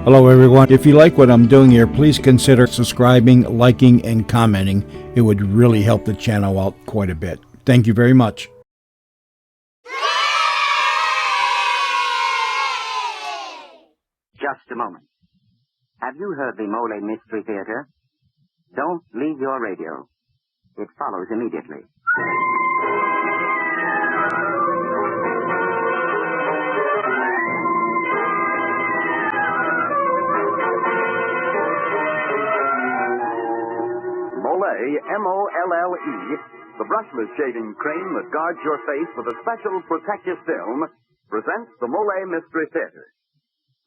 Hello, everyone. If you like what I'm doing here, please consider subscribing, liking, and commenting. It would really help the channel out quite a bit. Thank you very much. Just a moment. Have you heard the Molle Mystery Theater? Don't leave your radio. It follows immediately. Molle, M-O-L-L-E, the brushless shaving cream that guards your face with a special protective film, presents the Molle Mystery Theater.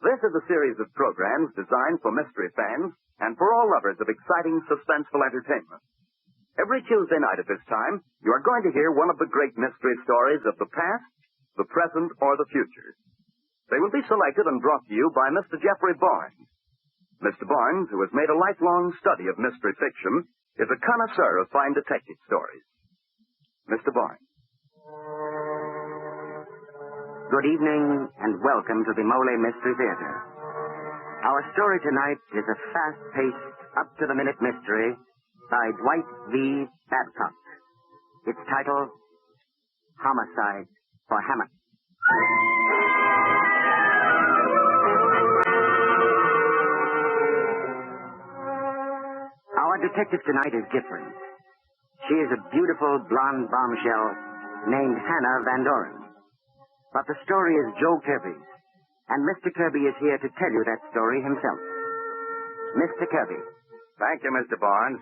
This is a series of programs designed for mystery fans and for all lovers of exciting, suspenseful entertainment. Every Tuesday night at this time, you are going to hear one of the great mystery stories of the past, the present, or the future. They will be selected and brought to you by Mr. Jeffrey Barnes. Mr. Barnes, who has made a lifelong study of mystery fiction, is a connoisseur of fine detective stories. Mr. Barnes. Good evening and welcome to the Molle Mystery Theater. Our story tonight is a fast-paced, up-to-the-minute mystery by Dwight V. Babcock. Its title, Homicide for Hammett. Our detective tonight is different. She is a beautiful blonde bombshell named Hannah Van Doren. But the story is Joe Kirby's, and Mr. Kirby is here to tell you that story himself. Mr. Kirby. Thank you, Mr. Barnes.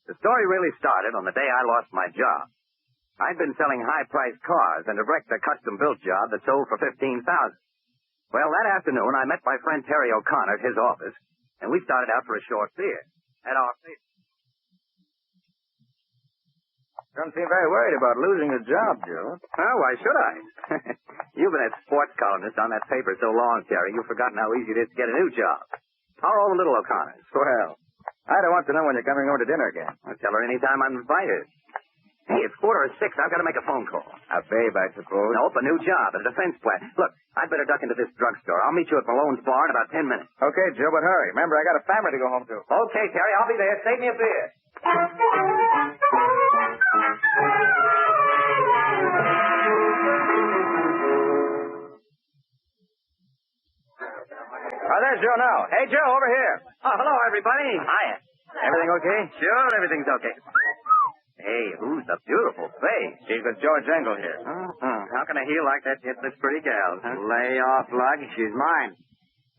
The story really started on the day I lost my job. I'd been selling high-priced cars and had wrecked a custom-built job that sold for $15,000. Well, that afternoon, I met my friend Terry O'Connor at his office, and we started out for a short beer at our place. Don't seem very worried about losing a job, Joe. Oh, why should I? You've been a sports columnist on that paper so long, Terry, you've forgotten how easy it is to get a new job. How are all the little O'Connors? Well, I don't want to know when you're coming over to dinner again. I'll tell her any time I'm invited. Hey, it's 5:45. I've got to make a phone call. A babe, I suppose. Nope, a new job at a defense plant. Look, I'd better duck into this drugstore. I'll meet you at Malone's bar in about 10 minutes. Okay, Joe, but hurry. Remember, I got a family to go home to. Okay, Terry, I'll be there. Save me a beer. Oh, there's Joe now. Hey, Joe, over here. Oh, hello, everybody. Hiya. Everything okay? Sure, everything's okay. Hey, who's the beautiful face? She's with George Engel here. How can a heel like that hit this pretty gal, huh? Lay off, Lug. She's mine.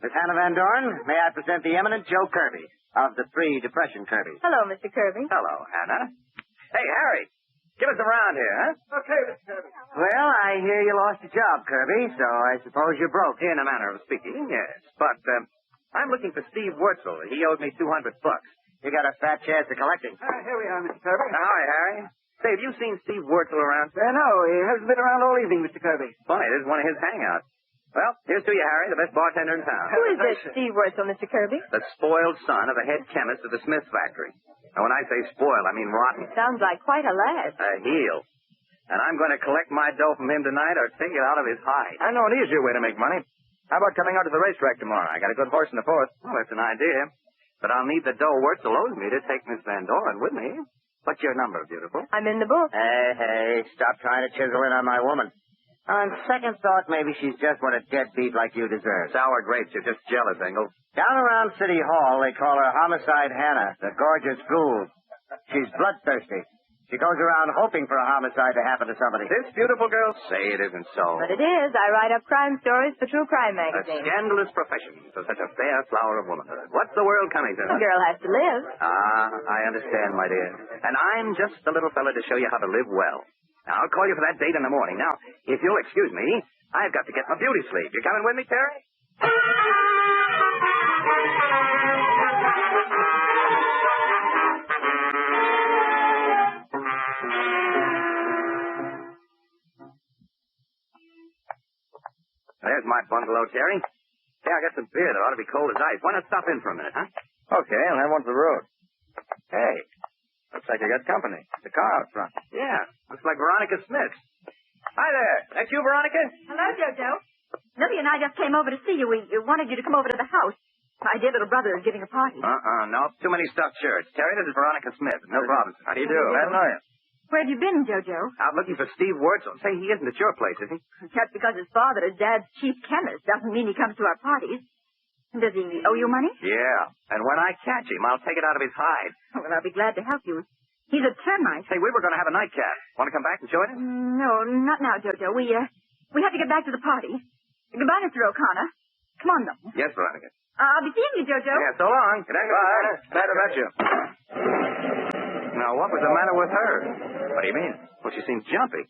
Miss Hannah Van Doren, may I present the eminent Joe Kirby of the Three Depression Kirbys. Hello, Mr. Kirby. Hello, Hannah. Hey, Harry, give us a round here, huh? Okay, Mr. Kirby. Well, I hear you lost a job, Kirby, so I suppose you're broke. In a manner of speaking, yes. But I'm looking for Steve Wurzel. He owed me $200. You got a fat chance of collecting. Here we are, Mr. Kirby. Hi, Harry. Say, have you seen Steve Wurzel around? No, he hasn't been around all evening, Mr. Kirby. Funny, this is one of his hangouts. Well, here's to you, Harry, the best bartender in town. Who is this Steve Wurzel, Mr. Kirby? The spoiled son of the head chemist of the Smith factory. And when I say spoiled, I mean rotten. Sounds like quite a lad. A heel. And I'm going to collect my dough from him tonight or take it out of his hide. I know an easier way to make money. How about coming out to the racetrack tomorrow? I got a good horse in the fourth. Well, that's an idea. But I'll need the dough Wurzel owes me to take Miss Van Doren with me. What's your number, beautiful? I'm in the book. Hey, stop trying to chisel in on my woman. On second thought, maybe she's just what a deadbeat like you deserves. Sour grapes, you're just jealous, Engel. Down around City Hall, they call her Homicide Hannah, the gorgeous fool. She's bloodthirsty. She goes around hoping for a homicide to happen to somebody. This beautiful girl? Say it isn't so. But it is. I write up crime stories for True Crime A magazine. scandalous profession for such a fair flower of womanhood. What's the world coming to? A girl has to live. Ah, I understand, my dear. And I'm just the little fella to show you how to live well. Now, I'll call you for that date in the morning. Now, if you'll excuse me, I've got to get my beauty sleep. You coming with me, Terry? There's my bungalow, Terry. Hey, I got some beer that ought to be cold as ice. Why not stop in for a minute, huh? Okay, I'll have one for the road. Hey, Looks like I got company. The car out front. yeah, looks like Veronica Smith. Hi there. That's you, Veronica? Hello, Jojo. Lily and I just came over to see you. We wanted you to come over to the house. My dear little brother is giving a party. No. Too many stuffed shirts. Terry, this is Veronica Smith. No problem. How do you do? How do you do? Glad to know you. Where have you been, Jojo? Out looking for Steve Wurzel. Say, he isn't at your place, is he? Just because his father is Dad's chief chemist doesn't mean he comes to our parties. Does he owe you money? Yeah. And when I catch him, I'll take it out of his hide. Oh, well, I'll be glad to help you. He's a termite. Hey, we were going to have a nightcap. Want to come back and join us? No, not now, Jojo. We have to get back to the party. Goodbye, Mr. O'Connor. Come on, though. Yes, Veronica. I'll be seeing you, Jojo. Yeah, so long. Good night. Bye. Glad to meet you. Now, what was the matter with her? What do you mean? Well, she seemed jumpy.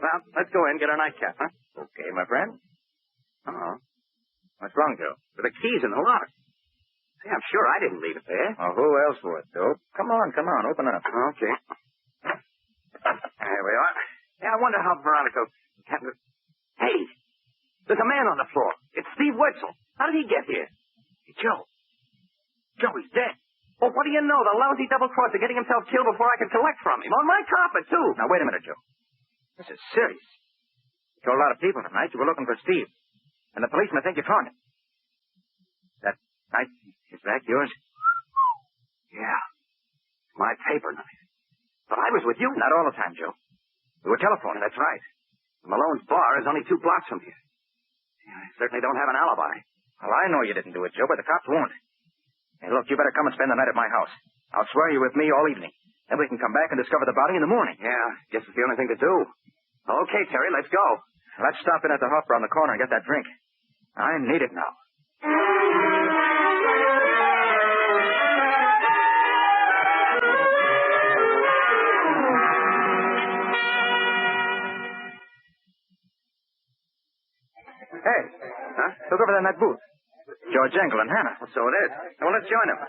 Well, let's go in and get our nightcap, huh? Okay, my friend. Uh-oh. What's wrong, Joe? With the keys in the lock. See, I'm sure I didn't leave it there. Well, who else would, Dope? Come on, open up. Okay. There we are. Yeah, I wonder how Veronica... Hey! There's a man on the floor. It's Steve Wurzel. How did he get here? Hey, Joe. Joe, he's dead. Oh, what do you know? The lousy double-crosser getting himself killed before I can collect from him. On my carpet, too. Now, wait a minute, Joe. This is serious. You told a lot of people tonight you were looking for Steve. And the policemen think you found him. That knife, is that yours? Yeah. My paper knife. But I was with you. Not all the time, Joe. We were telephoning, that's right. Malone's bar is only 2 blocks from here. I certainly don't have an alibi. Well, I know you didn't do it, Joe, but the cops won't. Hey, look, you better come and spend the night at my house. I'll swear you with me all evening. Then we can come back and discover the body in the morning. Yeah, guess it's the only thing to do. Okay, Terry, let's go. Let's stop in at the Hopper on the corner and get that drink. I need it now. Hey, huh? Look over there in that booth. George Engel and Hannah. Well, so it is. Well, let's join them.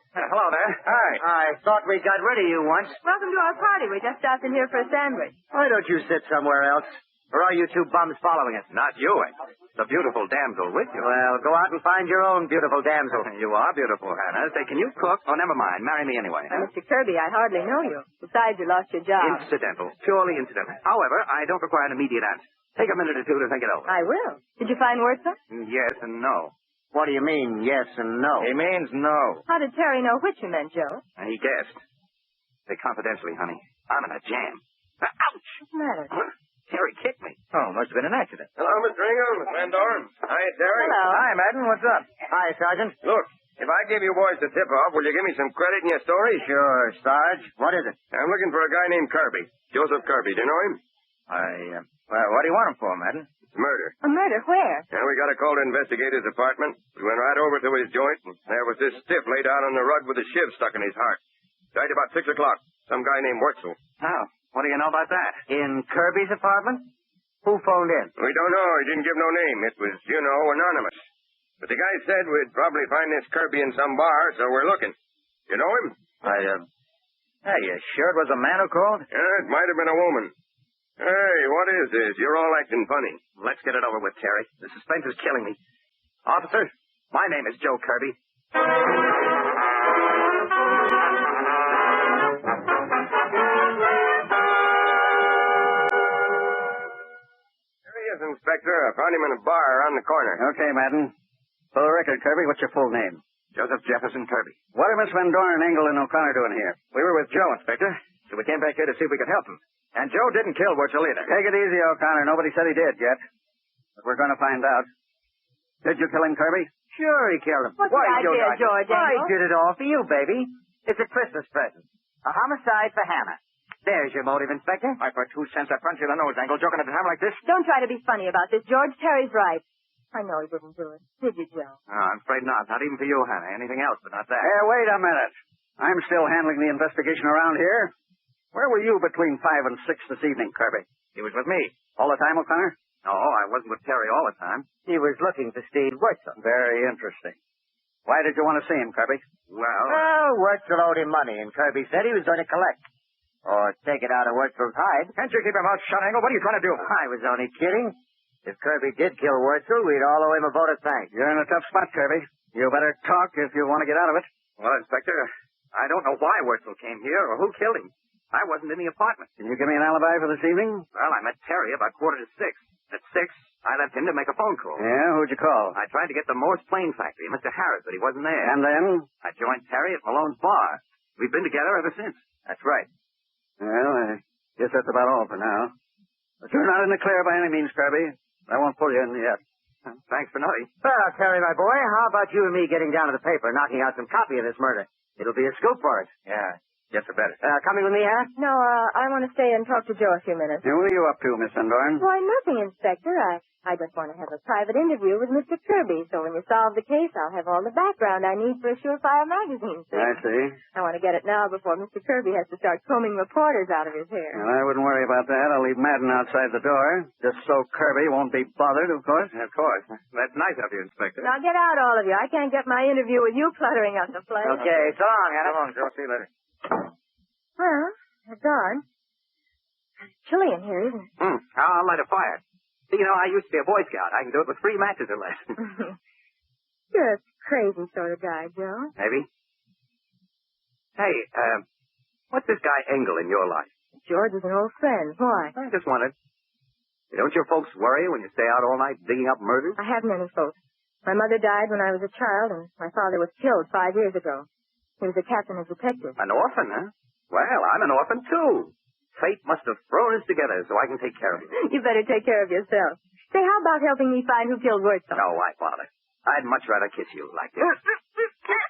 Hello there. Hi. I thought we got rid of you once. Welcome to our party. We just stopped in here for a sandwich. Why don't you sit somewhere else? Or are you 2 bums following us? Not you, Engel. The beautiful damsel with you. Well, go out and find your own beautiful damsel. You are beautiful, Hannah. Say, can you cook? Oh, never mind. Marry me anyway. Mr. Kirby, I hardly know you. Besides, you lost your job. Incidental. Purely incidental. However, I don't require an immediate answer. Take a minute or 2 to think it over. I will. Did you find Wurzel? Yes and no. What do you mean, yes and no? He means no. How did Terry know which you meant, Joe? He guessed. Say confidentially, honey. I'm in a jam. Ouch! What's the matter? Huh? Terry kicked me. Oh, must have been an accident. Hello, Mr. Engel, Miss Van Dorn. Hi, Terry. Hello. Hi, Madden. What's up? Hi, Sergeant. Look, if I give you boys the tip-off, will you give me some credit in your story? Sure, Sarge. What is it? I'm looking for a guy named Kirby. Joseph Kirby. Do you know him? Well, what do you want him for, Madden? It's murder. A murder? Where? And we got a call to investigate his apartment. We went right over to his joint, and there was this stiff laid out on the rug with a shiv stuck in his heart. Died about 6 o'clock. Some guy named Wurzel. Oh, what do you know about that? In Kirby's apartment? Who phoned in? We don't know. He didn't give no name. It was, anonymous. But the guy said we'd probably find this Kirby in some bar, so we're looking. You know him? Hey, you sure it was a man who called? Yeah, it might have been a woman. Hey, what is this? You're all acting funny. Let's get it over with, Terry. The suspense is killing me. Officer, my name is Joe Kirby. Here he is, Inspector. I found him in a bar around the corner. Okay, Madden. For the record, Kirby, what's your full name? Joseph Jefferson Kirby. What are Miss Van Dorn, Engel, and O'Connor doing here? We were with Joe, Inspector, so we came back here to see if we could help him. And Joe didn't kill Wurzel either. Take it easy, O'Connor. Nobody said he did yet. But we're going to find out. Did you kill him, Kirby? Sure, he killed him. What's the idea, George? I did it all for you, baby. It's a Christmas present. A homicide for Hannah. There's your motive, Inspector. Why, for 2 cents, I punch you in the nose, Angle, joking at a time like this. Don't try to be funny about this, George. Terry's right. I know he didn't do it. Did you, Joe? No, I'm afraid not. Not even for you, Hannah. Anything else, but not that. Hey, wait a minute. I'm still handling the investigation around here. Where were you between 5 and 6 this evening, Kirby? He was with me. All the time, O'Connor? No, I wasn't with Terry all the time. He was looking for Steve Wurzel. Very interesting. Why did you want to see him, Kirby? Well, Wurzel owed him money, and Kirby said he was going to collect. Or take it out of Wurzel's hide. can't you keep your mouth shut, Angle? What are you trying to do? I was only kidding. If Kirby did kill Wurzel, we'd all owe him a vote of thanks. You're in a tough spot, Kirby. You better talk if you want to get out of it. Well, Inspector, I don't know why Wurzel came here or who killed him. I wasn't in the apartment. Can you give me an alibi for this evening? Well, I met Terry about 5:45. At 6, I left him to make a phone call. Yeah, who'd you call? I tried to get the Morse Plane Factory, Mr. Harris, but he wasn't there. And then? I joined Terry at Malone's bar. We've been together ever since. That's right. Well, I guess that's about all for now. But you're not in the clear by any means, Kirby. I won't pull you in yet. Thanks for nothing. Well, Terry, my boy, how about you and me getting down to the paper, knocking out some copy of this murder? It'll be a scoop for us. Yeah, guess I better. Coming with me, huh? No, I want to stay and talk to Joe a few minutes. And what are you up to, Miss Endorn? Why, nothing, Inspector. I just want to have a private interview with Mr. Kirby, so when you solve the case, I'll have all the background I need for a surefire magazine. See? I see. I want to get it now before Mr. Kirby has to start combing reporters out of his hair. Well, I wouldn't worry about that. I'll leave Madden outside the door, just so Kirby won't be bothered, of course. Of course. That's nice of you, Inspector. Now get out, all of you. I can't get my interview with you cluttering up the place. Okay, so long, Hannah. Come on, Joe. See you later. Well, it's dark. Chilly in here, isn't it? I'll light a fire. See, you know, I used to be a Boy Scout. I can do it with 3 matches or less. You're a crazy sort of guy, Joe. Maybe. Hey, what's this guy Engel in your life? George is an old friend. Why? I just wondered. Don't your folks worry when you stay out all night digging up murders? I haven't any folks. My mother died when I was a child, and my father was killed 5 years ago. He was a captain of detectives. An orphan, huh? Well, I'm an orphan, too. Fate must have thrown us together so I can take care of you. You better take care of yourself. Say, how about helping me find who killed Wurzel? No, why bother? I'd much rather kiss you like this.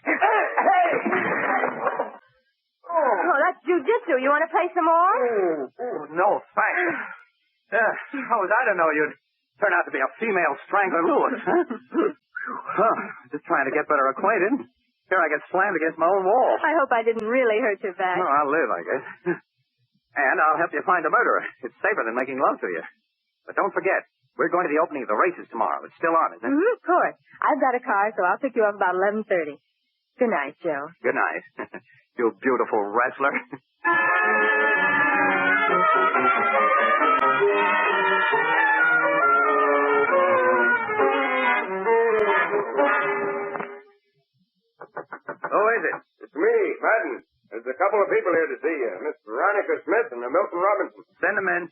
Hey! Oh, that's jujitsu. You want to play some more? No, thanks. How was I to know you'd turn out to be a female strangler Lewis, huh? Just trying to get better acquainted. Here I get slammed against my own wall. I hope I didn't really hurt your back. No, I'll live, I guess. And I'll help you find a murderer. It's safer than making love to you. But don't forget, we're going to the opening of the races tomorrow. It's still on, isn't it? Of course. I've got a car, so I'll pick you up about 11:30. Good night, Joe. Good night. You beautiful wrestler. Who is it? It's me, Madden. There's a couple of people here to see you. Miss Veronica Smith and Milton Robinson. Send them in.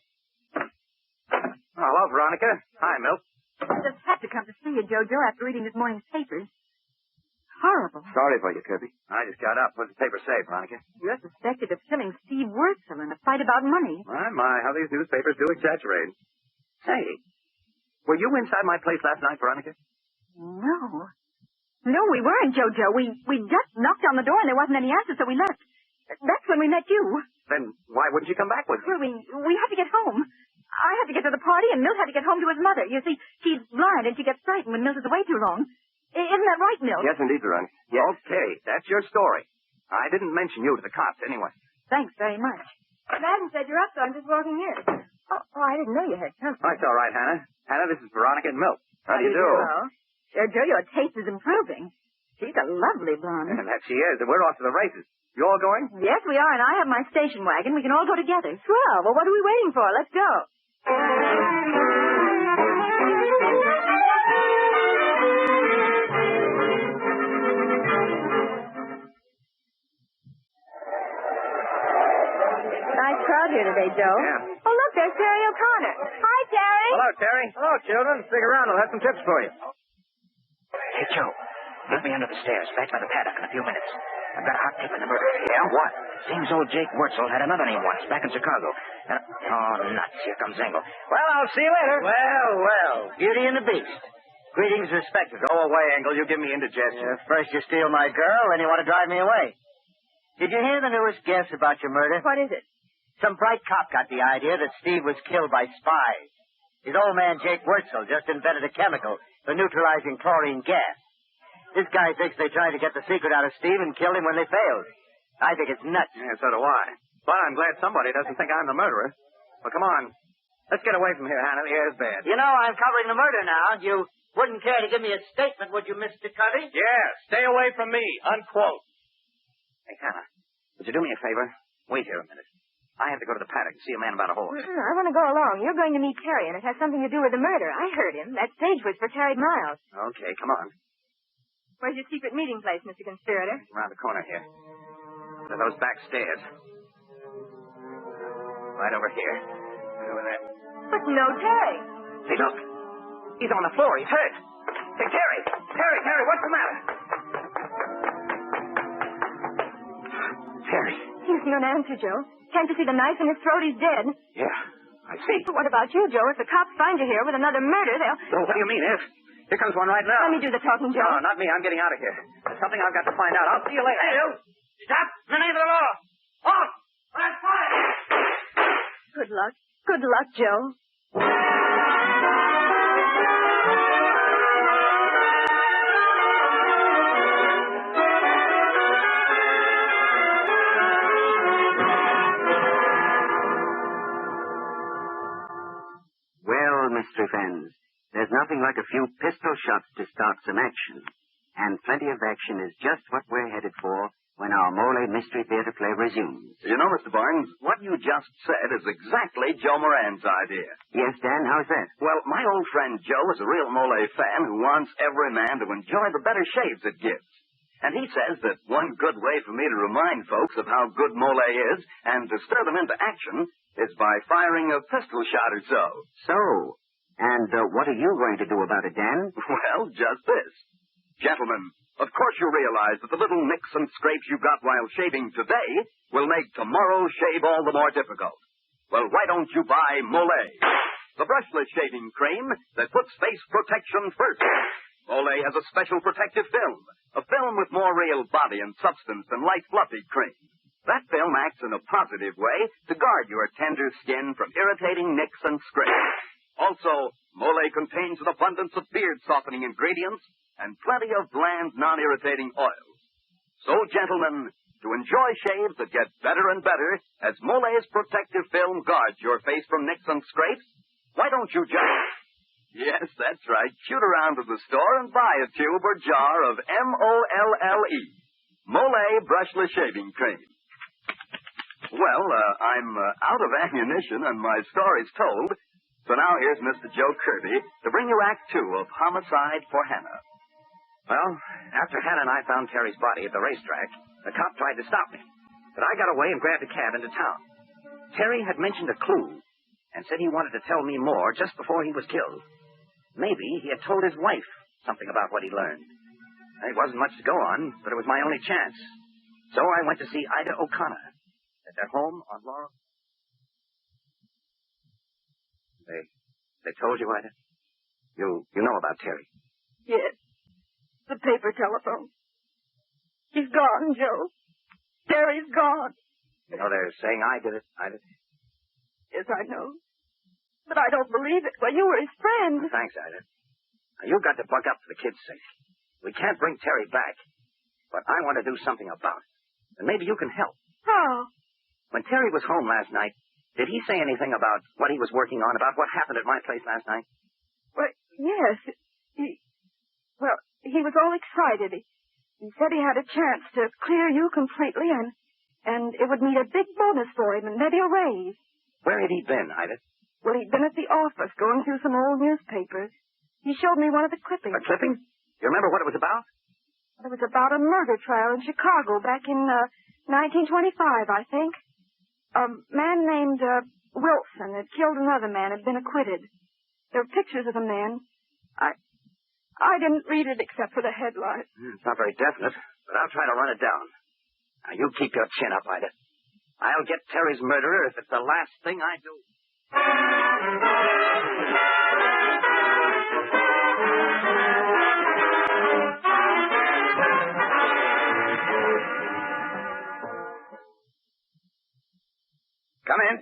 Oh, hello, Veronica. Hi, Milt. I just had to come to see you, Jojo, after reading this morning's papers. Horrible. Sorry for you, Kirby. I just got up. What's the paper say, Veronica? You're suspected of killing Steve Wurzel in a fight about money. My, how these newspapers do exaggerate. Say, were you inside my place last night, Veronica? No. No, we weren't, Jojo. We just knocked on the door and there wasn't any answer, so we left. That's when we met you. Then why wouldn't you come back with me? Well, we had to get home. I had to get to the party, and Milt had to get home to his mother. You see, she's blind, and she gets frightened when Milt is away too long. Isn't that right, Milt? Yes, indeed, Veronica. Yes. Okay, that's your story. I didn't mention you to the cops anyway. Thanks very much. Madden said you're up, so I'm just walking in. Oh, I didn't know you had company. That's all right, Hannah. Hannah, this is Veronica and Milt. How do you do? Jojo, your taste is improving. She's a lovely blonde. And that she is, and we're off to the races. You all going? Yes, we are, and I have my station wagon. We can all go together. Swell. Well, what are we waiting for? Let's go. Nice crowd here today, Joe. Yeah. Oh, look, there's Terry O'Connor. Hi, Terry. Hello, Terry. Hello, children. Stick around. I'll have some tips for you. Hey, Joe. Meet me under the stairs, back by the paddock in a few minutes. I've got a hot tip in the murder. Yeah? What? Seems old Jake Wurzel had another name once, back in Chicago. Oh, nuts. Here comes Engel. Well, I'll see you later. Well. Beauty and the Beast. Greetings respected. Go away, Engel. You give me indigestion. First you steal my girl, then you want to drive me away. Did you hear the newest guess about your murder? What is it? Some bright cop got the idea that Steve was killed by spies. His old man, Jake Wurzel, just invented a chemical for neutralizing chlorine gas. This guy thinks they tried to get the secret out of Steve and killed him when they failed. I think it's nuts. Yeah, so do I. But I'm glad somebody doesn't think I'm the murderer. Well, come on. Let's get away from here, Hannah. The air's bad. You know, I'm covering the murder now. You wouldn't care to give me a statement, would you, Mr. Covey? Yeah, stay away from me. Unquote. Hey, Hannah, would you do me a favor? Wait here a minute. I have to go to the paddock and see a man about a horse. I want to go along. You're going to meet Terry, and it has something to do with the murder. I heard him. That stage was for Terry Miles. Okay, come on. Where's your secret meeting place, Mr. Conspirator? Around the corner here. To those back stairs. Right over here. Right over there. But no Terry. Hey, look. He's on the floor. He's hurt. Hey, Terry. Terry, what's the matter? Terry. He's no answer, Joe. Can't you see the knife in his throat? He's dead. Yeah, I see. But what about you, Joe? If the cops find you here with another murder, they'll... Oh, what do you mean, if? Here comes one right now. Let me do the talking, Joe. No, not me. I'm getting out of here. There's something I've got to find out. I'll see you later. Hey, you! Stop! In the name of the law! Off! That's fine! Good luck. Good luck, Joe. Well, mystery friends, there's nothing like a few pistol shots to start some action. And plenty of action is just what we're headed for when our Molle Mystery Theater play resumes. You know, Mr. Barnes, what you just said is exactly Joe Moran's idea. Yes, Dan, how's that? Well, my old friend Joe is a real Molle fan who wants every man to enjoy the better shaves it gives. And he says that one good way for me to remind folks of how good Molle is and to stir them into action is by firing a pistol shot or so. So, and what are you going to do about it, Dan? Well, just this. Gentlemen, of course you realize that the little nicks and scrapes you got while shaving today will make tomorrow's shave all the more difficult. Well, why don't you buy Molle, the brushless shaving cream that puts face protection first. Molle has a special protective film, a film with more real body and substance than light fluffy cream. That film acts in a positive way to guard your tender skin from irritating nicks and scrapes. Also, Molle contains an abundance of beard-softening ingredients and plenty of bland, non-irritating oils. So, gentlemen, to enjoy shaves that get better and better as Molle's protective film guards your face from nicks and scrapes, why don't you just... Yes, that's right. Shoot around to the store and buy a tube or jar of M-O-L-L-E, Molle Brushless Shaving Cream. Well, I'm out of ammunition and my story's told, so now here's Mr. Joe Kirby to bring you Act 2 of Homicide for Hannah. Well, after Hannah and I found Terry's body at the racetrack, the cop tried to stop me. But I got away and grabbed a cab into town. Terry had mentioned a clue and said he wanted to tell me more just before he was killed. Maybe he had told his wife something about what he learned. It wasn't much to go on, but it was my only chance. So I went to see Ida O'Connor at their home on Laurel. They told you, Ida? You know about Terry? Yes. The paper telephone. He's gone, Joe. Terry's gone. You know, they're saying I did it. I did. Yes, I know. But I don't believe it. Well, you were his friend. Thanks, Ida. Now, you've got to buck up for the kid's sake. We can't bring Terry back. But I want to do something about it. And maybe you can help. How? When Terry was home last night, did he say anything about what he was working on, about what happened at my place last night? Well, yes. He was all excited. He said he had a chance to clear you completely, and it would mean a big bonus for him and maybe a raise. Where had he been, Ida? Well, he'd been at the office going through some old newspapers. He showed me one of the clippings. A clipping? You remember what it was about? It was about a murder trial in Chicago back in 1925, I think. A man named Wilson had killed another man, had been acquitted. There were pictures of the man. I didn't read it except for the headline. It's not very definite, but I'll try to run it down. Now, you keep your chin up, Ida. I'll get Terry's murderer if it's the last thing I do. Come in.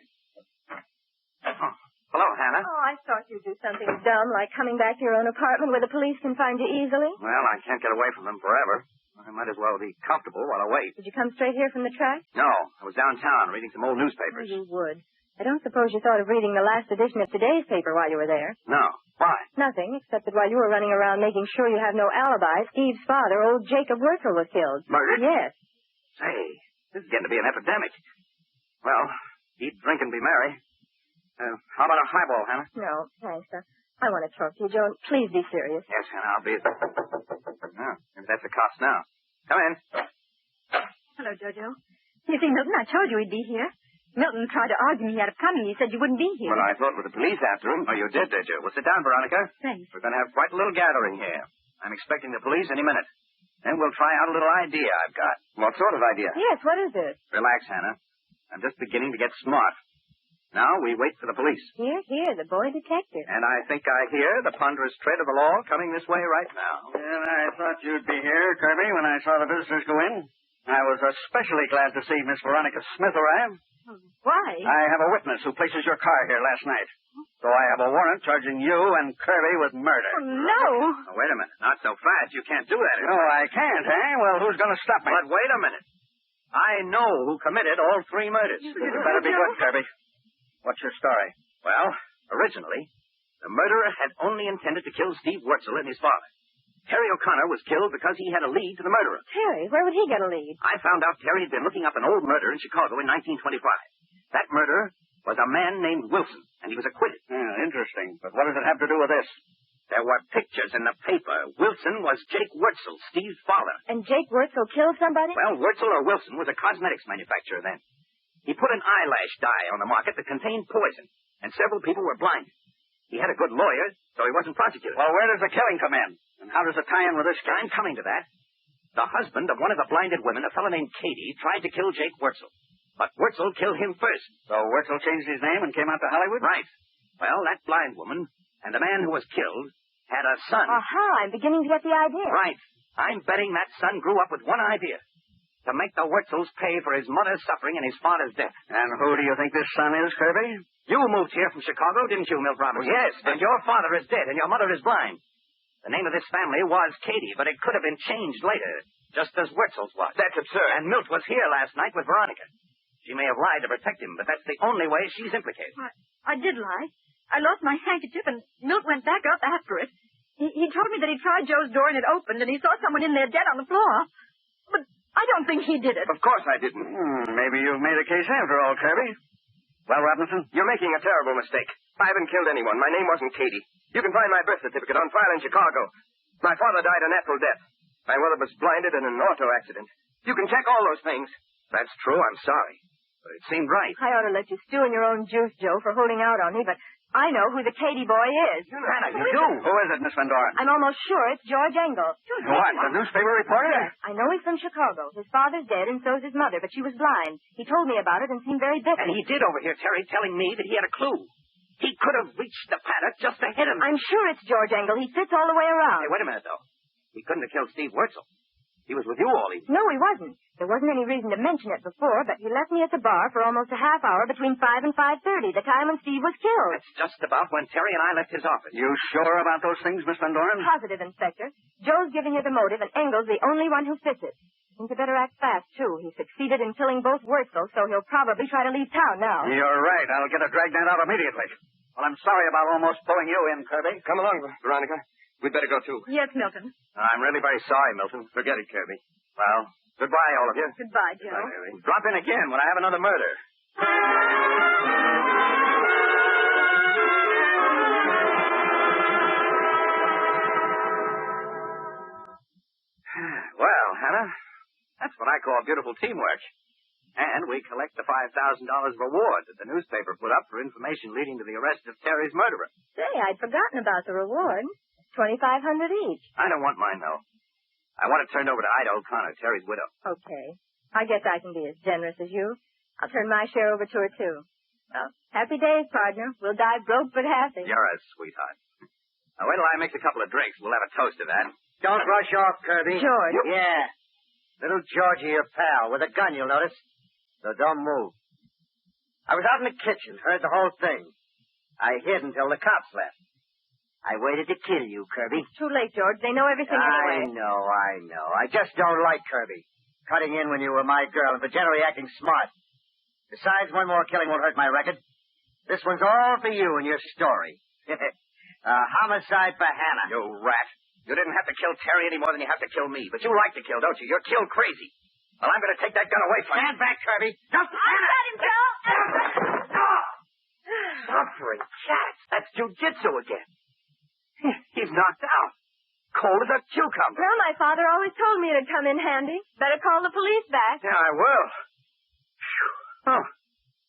Oh, hello, Hannah. Oh, I thought you'd do something dumb like coming back to your own apartment where the police can find you easily. Well, I can't get away from them forever. I might as well be comfortable while I wait. Did you come straight here from the track? No, I was downtown reading some old newspapers. Oh, you would. I don't suppose you thought of reading the last edition of today's paper while you were there. No. Why? Nothing, except that while you were running around making sure you have no alibi, Steve's father, old Jacob Wurzel, was killed. Murdered? Yes. Say, this is getting to be an epidemic. Well, eat, drink, and be merry. How about a highball, Hannah? No, thanks. I want to talk to you, Joe. Please be serious. Yes, Hannah, I'll be... Oh, maybe that's the cops now. Come in. Hello, Jojo. You see, Milton, I told you he'd be here. Milton tried to argue me out of coming. He said you wouldn't be here. Well, I thought with the police after him. Oh, you did you? Well, sit down, Veronica. Thanks. We're going to have quite a little gathering here. I'm expecting the police any minute. Then we'll try out a little idea I've got. What sort of idea? Yes, what is it? Relax, Hannah. I'm just beginning to get smart. Now we wait for the police. Here, the boy detective. And I think I hear the ponderous tread of the law coming this way right now. Well, I thought you'd be here, Kirby, when I saw the visitors go in. I was especially glad to see Miss Veronica Smith arrive. Why? I have a witness who places your car here last night. So I have a warrant charging you and Kirby with murder. Oh, no. Oh, wait a minute. Not so fast. You can't do that. No, I can't, eh? Well, who's going to stop me? But wait a minute. I know who committed all 3 murders. You better be good, Kirby. What's your story? Well, originally, the murderer had only intended to kill Steve Wurzel and his father. Terry O'Connor was killed because he had a lead to the murderer. Terry, where would he get a lead? I found out Terry had been looking up an old murder in Chicago in 1925. That murderer was a man named Wilson, and he was acquitted. Interesting. But what does it have to do with this? There were pictures in the paper. Wilson was Jake Wurzel, Steve's father. And Jake Wurzel killed somebody? Well, Wurzel or Wilson was a cosmetics manufacturer then. He put an eyelash dye on the market that contained poison, and several people were blinded. He had a good lawyer, so he wasn't prosecuted. Well, where does the killing come in? And how does it tie in with this case? I'm coming to that. The husband of one of the blinded women, a fellow named Katie, tried to kill Jake Wurzel. But Wurzel killed him first. So Wurzel changed his name and came out to Hollywood? Right. Well, that blind woman and the man who was killed had a son. Aha, I'm beginning to get the idea. Right. I'm betting that son grew up with one idea. To make the Wurzels pay for his mother's suffering and his father's death. And who do you think this son is, Kirby? You moved here from Chicago, didn't you, Milt Robertson? Yes. And your father is dead and your mother is blind. The name of this family was Katie, but it could have been changed later, just as Wurzel's was. That's absurd. And Milt was here last night with Veronica. She may have lied to protect him, but that's the only way she's implicated. I did lie. I lost my handkerchief, and Milt went back up after it. He told me that he tried Joe's door and it opened, and he saw someone in there dead on the floor. But I don't think he did it. Of course I didn't. Maybe you've made a case after all, Kirby. Well, Robinson? You're making a terrible mistake. I haven't killed anyone. My name wasn't Katie. You can find my birth certificate on file in Chicago. My father died a natural death. My mother was blinded in an auto accident. You can check all those things. That's true, I'm sorry. But it seemed right. I ought to let you stew in your own juice, Joe, for holding out on me, but I know who the Katie boy is. Hannah, you do? Who is it, Miss Van Doren? I'm almost sure it's George Engel. What, the newspaper reporter? Yes, I know he's from Chicago. His father's dead, and so's his mother, but she was blind. He told me about it and seemed very bitter. And he did overhear Terry telling me that he had a clue. He could have reached the paddock just to hit him. I'm sure it's George Engel. He fits all the way around. Hey, wait a minute, though. He couldn't have killed Steve Wurzel. He was with you all evening. No, he wasn't. There wasn't any reason to mention it before, but he left me at the bar for almost a half hour between 5 and 5:30, the time when Steve was killed. That's just about when Terry and I left his office. You sure about those things, Miss Van Doren? Positive, Inspector. Joe's giving you the motive, and Engel's the only one who fits it. Think you better act fast, too. He succeeded in killing both Wurzel, so he'll probably try to leave town now. You're right. I'll get a dragnet out immediately. Well, I'm sorry about almost pulling you in, Kirby. Come along, Veronica. We'd better go, too. Yes, Milton. I'm really very sorry, Milton. Forget it, Kirby. Well, goodbye, all of you. Goodbye, Joe. Goodbye, drop in again when I have another murder. Well, Hannah, that's what I call beautiful teamwork. And we collect the $5,000 reward that the newspaper put up for information leading to the arrest of Terry's murderer. Say, I'd forgotten about the reward. $2,500 each. I don't want mine, though. I want it turned over to Ida O'Connor, Terry's widow. Okay. I guess I can be as generous as you. I'll turn my share over to her, too. Well, happy days, partner. We'll die broke but happy. You're a sweetheart. Now, wait till I mix a couple of drinks. We'll have a toast to that. Don't rush off, Kirby. George. Yeah. Little Georgie, your pal, with a gun, you'll notice. So don't move. I was out in the kitchen, heard the whole thing. I hid until the cops left. I waited to kill you, Kirby. It's too late, George. They know everything anyway. I know. I just don't like Kirby. Cutting in when you were my girl and for generally acting smart. Besides, one more killing won't hurt my record. This one's all for you and your story. Homicide for Hannah. You rat. You didn't have to kill Terry any more than you have to kill me. But you like to kill, don't you? You're kill crazy. Well, I'm going to take that gun away from you. Stand back, Kirby. Don't I got him, Joe. Suffering cats. That's jujitsu again. He's knocked out. Cold as a cucumber. Well, my father always told me it'd come in handy. Better call the police back. Yeah, I will. Phew. Oh,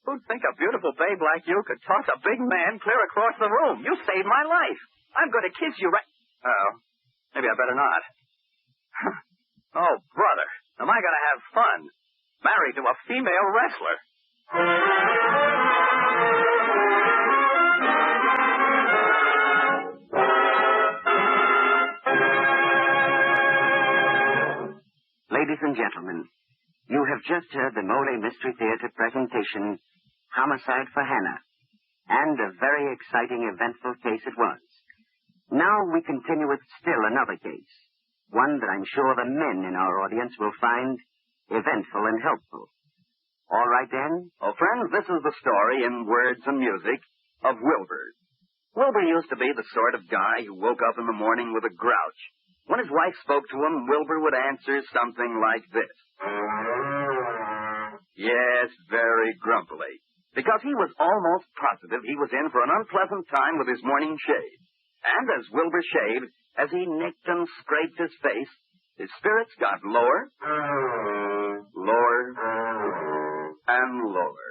Who'd think a beautiful babe like you could toss a big man clear across the room? You saved my life. I'm going to kiss you right... Oh, maybe I better not. Oh, brother, am I going to have fun? Married to a female wrestler. Ladies and gentlemen, you have just heard the Molle Mystery Theater presentation, Homicide for Hannah, and a very exciting, eventful case it was. Now we continue with still another case, one that I'm sure the men in our audience will find eventful and helpful. All right, then? Oh, friends, this is the story in words and music of Wilbur. Wilbur used to be the sort of guy who woke up in the morning with a grouch. When his wife spoke to him, Wilbur would answer something like this. Yes, very grumpily, because he was almost positive he was in for an unpleasant time with his morning shave. And as Wilbur shaved, as he nicked and scraped his face, his spirits got lower, lower, and lower.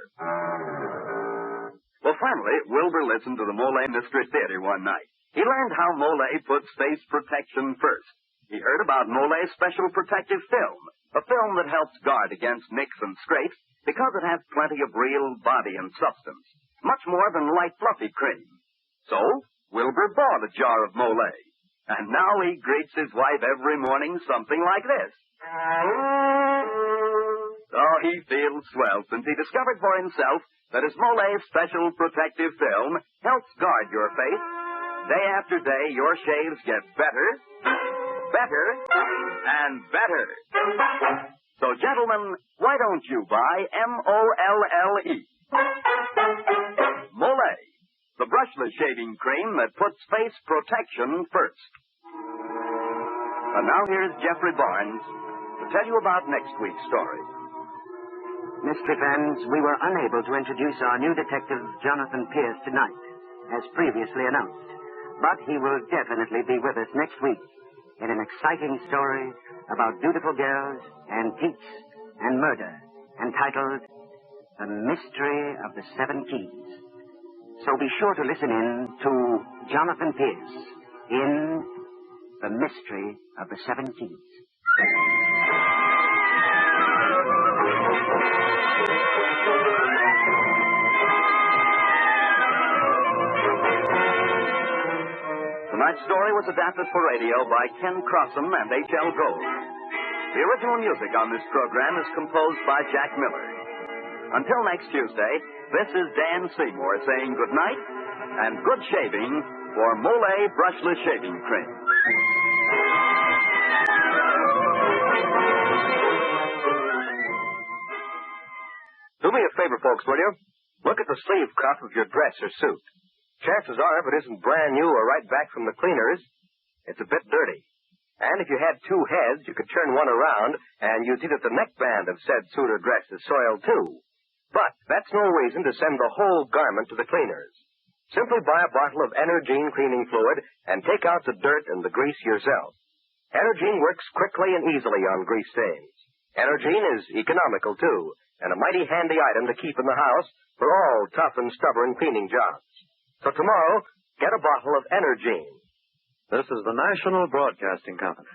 Well, finally, Wilbur listened to the Molle Mystery Theater one night. He learned how Molle puts face protection first. He heard about Molle's special protective film, a film that helps guard against nicks and scrapes because it has plenty of real body and substance, much more than light fluffy cream. So, Wilbur bought a jar of Molle, and now he greets his wife every morning something like this. Oh, he feels swell since he discovered for himself that his Molle's special protective film helps guard your face. Day after day, your shaves get better, better, and better. So, gentlemen, why don't you buy Molle? Molle, the brushless shaving cream that puts face protection first. And now here's Jeffrey Barnes to tell you about next week's story. Mystery fans, we were unable to introduce our new detective, Jonathan Pierce, tonight, as previously announced. But he will definitely be with us next week in an exciting story about beautiful girls, antiques, and murder, entitled The Mystery of the Seven Keys. So be sure to listen in to Jonathan Pierce in The Mystery of the Seven Keys. Tonight's story was adapted for radio by Ken Crossum and H.L. Gold. The original music on this program is composed by Jack Miller. Until next Tuesday, this is Dan Seymour saying good night and good shaving for Molle Brushless Shaving Cream. Do me a favor, folks, will you? Look at the sleeve cuff of your dress or suit. Chances are, if it isn't brand new or right back from the cleaners, it's a bit dirty. And if you had two heads, you could turn one around, and you'd see that the neckband of said suit or dress is soiled, too. But that's no reason to send the whole garment to the cleaners. Simply buy a bottle of Energine cleaning fluid and take out the dirt and the grease yourself. Energine works quickly and easily on grease stains. Energine is economical, too, and a mighty handy item to keep in the house for all tough and stubborn cleaning jobs. So tomorrow, get a bottle of Energine. This is the National Broadcasting Company.